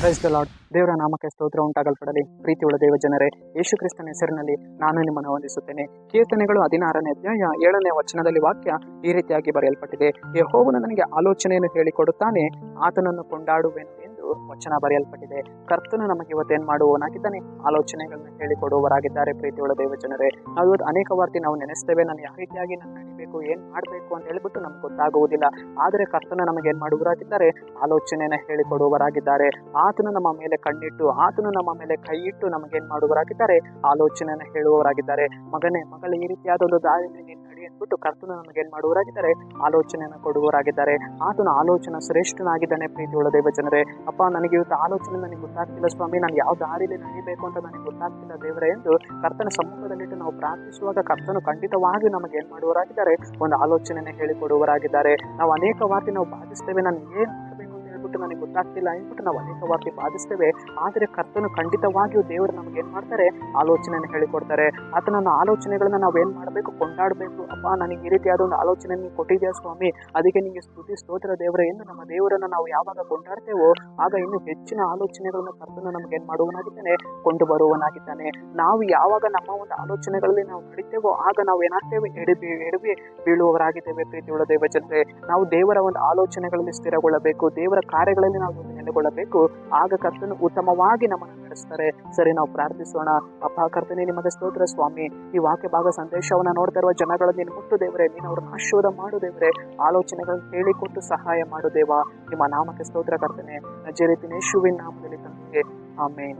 Praise the lord. ದೇವರ ನಾಮಕ್ಕೆ ಸ್ತೋತ್ರ ಉಂಟಾಗಲ್ಪಡಲಿ. ಪ್ರೀತಿಯುಳ್ಳ ದೇವ ಜನರೇ, ಯೇಸು ಕ್ರಿಸ್ತನ ಹೆಸರಿನಲ್ಲಿ ನಾನು ನಿಮ್ಮನ್ನು ವಂದಿಸುತ್ತೇನೆ. ಕೀರ್ತನೆಗಳು 16ನೇ ಅಧ್ಯಾಯ 7ನೇ ವಚನದಲ್ಲಿ ವಾಕ್ಯ ಈ ರೀತಿಯಾಗಿ ಬರೆಯಲ್ಪಟ್ಟಿದೆ. ಯೆಹೋವನು ನನಗೆ ಆಲೋಚನೆಯನ್ನು ಹೇಳಿಕೊಡುತ್ತಾನೆ, ಆತನನ್ನು ಕೊಂಡಾಡುವೆನು ಎಂದು ವಚನ ಬರೆಯಲ್ಪಟ್ಟಿದೆ. ಕರ್ತನು ನಮಗೆ ಇವತ್ತೇನು ಮಾಡುವವನಾಗಿದ್ದಾನೆ? ಆಲೋಚನೆಗಳನ್ನ ಹೇಳಿಕೊಡುವವರಾಗಿದ್ದಾರೆ. ಪ್ರೀತಿಯುಳ್ಳ ದೇವ ಜನರೇ, ನಾವು ಇವತ್ತು ಅನೇಕ ವಾರ್ತಿ ನಾವು ನೆನೆಸ್ತೇವೆ, ನಾನು ಯಾವ ರೀತಿಯಾಗಿ ನಾನು ನಡಿಬೇಕು, ಏನ್ ಮಾಡ್ಬೇಕು ಅಂತ ಹೇಳ್ಬಿಟ್ಟು ನಮ್ಗೆ ಗೊತ್ತಾಗುವುದಿಲ್ಲ. ಆದರೆ ಕರ್ತನ ನಮಗೆ ಏನ್ ಮಾಡುವವರಾಗಿದ್ದಾರೆ? ಆಲೋಚನೆಯನ್ನ ಹೇಳಿಕೊಡುವವರಾಗಿದ್ದಾರೆ. ಆತನು ನಮ್ಮ ಮೇಲೆ ಕಣ್ಣಿಟ್ಟು, ಆತನು ನಮ್ಮ ಮೇಲೆ ಕೈ ಇಟ್ಟು ನಮಗೇನ್ ಮಾಡುವವರಾಗಿದ್ದಾರೆ? ಆಲೋಚನೆಯನ್ನ ಹೇಳುವವರಾಗಿದ್ದಾರೆ. ಮಗನೇ, ಮಗಳೇ, ಈ ರೀತಿಯಾದ ಒಂದು ದಾರಿಯಲ್ಲಿ ನೀನು ನಡಿ ಅಂದ್ಬಿಟ್ಟು ಕರ್ತನು ನಮಗೇನ್ ಮಾಡುವವರಾಗಿದ್ದಾರೆ? ಆಲೋಚನೆಯನ್ನ ಕೊಡುವವರಾಗಿದ್ದಾರೆ. ಆತನ ಆಲೋಚನೆ ಶ್ರೇಷ್ಠನಾಗಿದ್ದಾನೆ. ಪ್ರೀತಿಯುಳ್ಳ ದೇವ ಜನರೇ, ಅಪ್ಪ, ನನಗೆ ಇವತ್ತು ಆಲೋಚನೆ ನನಗೆ ಗೊತ್ತಾಗ್ತಿಲ್ಲ ಸ್ವಾಮಿ, ನಾನು ಯಾವ ದಾರಿಯಲ್ಲಿ ನಡಿಬೇಕು ಅಂತ ನನಗೆ ಗೊತ್ತಾಗ್ತಿಲ್ಲ ದೇವರೇ ಎಂದು ಕರ್ತನ ಸಮ್ಮುಖದಲ್ಲಿಟ್ಟು ನಾವು ಪ್ರಾರ್ಥಿಸುವಾಗ ಕರ್ತನು ಖಂಡಿತವಾಗಿ ನಮಗೆ ಏನ್ ಮಾಡುವವರಾಗಿದ್ದಾರೆ? ಒಂದು ಆಲೋಚನೆಯನ್ನ ಹೇಳಿಕೊಡುವವರಾಗಿದ್ದಾರೆ. ನಾವು ಅನೇಕ ವಾರ್ತೆ ನಾವು ಬಾಧಿಸ್ತೇವೆ, ನಾನು ಏನ್ ಮಾಡ್ಬೇಕು ಅಂತ ಹೇಳ್ಬಿಟ್ಟು ನನಗೆ ಗೊತ್ತಾಗ್ತಿಲ್ಲ ಅಂದ್ಬಿಟ್ಟು ನಾವು ಅನೇಕ ವಾರ್ತೆ ಬಾಧಿಸ್ತೇವೆ. ಆದರೆ ಕರ್ತನು ಖಂಡಿತವಾಗಿಯೂ ದೇವರು ನಮಗೆ ಏನ್ ಮಾಡ್ತಾರೆ? ಆಲೋಚನೆಯನ್ನು ಹೇಳಿಕೊಡ್ತಾರೆ. ಆತನ ಆಲೋಚನೆಗಳನ್ನ ನಾವು ಏನ್ ಮಾಡಬೇಕು? ಕೊಂಡಾಡಬೇಕು. ಅಪ್ಪ, ನನಗೆ ಈ ರೀತಿಯಾದ ಒಂದು ಆಲೋಚನೆ ನೀವು ಕೊಟ್ಟಿದ್ಯಾ ಸ್ವಾಮಿ, ಅದಕ್ಕೆ ನಿಮಗೆ ಸ್ತುತಿ ಸ್ತೋತ್ರ ದೇವರೇ ಎಂದು ನಮ್ಮ ದೇವರನ್ನ ನಾವು ಯಾವಾಗ ಕೊಂಡಾಡ್ತೇವೋ ಆಗ ಇನ್ನು ಹೆಚ್ಚಿನ ಆಲೋಚನೆಗಳನ್ನು ಕರ್ತನು ನಮ್ಗೆ ಏನ್ ಮಾಡುವನಾಗಿದ್ದಾನೆ? ಕೊಂಡು ಬರುವನಾಗಿದ್ದಾನೆ. ನಾವು ಯಾವಾಗ ನಮ್ಮ ಒಂದು ಆಲೋಚನೆಗಳಲ್ಲಿ ನಾವು ನಡಿತೇವೋ ಆಗ ನಾವು ಏನಾಗ್ತೇವೆ? ಎಡವಿ ಬೀಳುವವರಾಗಿದ್ದೇವೆ. ಪ್ರೀತಿಯುಳ್ಳ ದೇವ ಜನರೇ, ನಾವು ದೇವರ ಒಂದು ಆಲೋಚನೆಗಳಲ್ಲಿ ಸ್ಥಿರಗೊಳ್ಳಬೇಕು, ದೇವರ ಕಾರ್ಯಗಳಲ್ಲಿ ನಾವು ನೆಲೆಗೊಳ್ಳಬೇಕು. ಆಗ ಕರ್ತನು ಉತ್ತಮವಾಗಿ ನಮ್ಮನ್ನು ನಡೆಸ್ತಾರೆ. ಸರಿ, ನಾವು ಪ್ರಾರ್ಥಿಸೋಣ. ಅಪ್ಪ ಕರ್ತನೇ, ನಿಮಗೆ ಸ್ತೋತ್ರ ಸ್ವಾಮಿ. ಈ ವಾಕ್ಯ ಭಾಗ ಸಂದೇಶವನ್ನ ನೋಡ್ತಾ ಇರುವ ಜನಗಳನ್ನು ನೀನು ಮುಟ್ಟು ದೇವರೇ, ನೀನು ಅವ್ರನ್ನ ಆಶೀರ್ವಾದ ಮಾಡು ದೇವರೇ, ಆಲೋಚನೆಗಳನ್ನು ಹೇಳಿಕೊಟ್ಟು ಸಹಾಯ ಮಾಡು ದೇವ. ನಿಮ್ಮ ನಾಮಕ್ಕೆ ಸ್ತೋತ್ರ ಕರ್ತನೆ, ನಜರೇತಿನ ಯೇಸುವಿನ ನಾಮದಲ್ಲಿ ತಂದೆ, ಆಮೇನ್.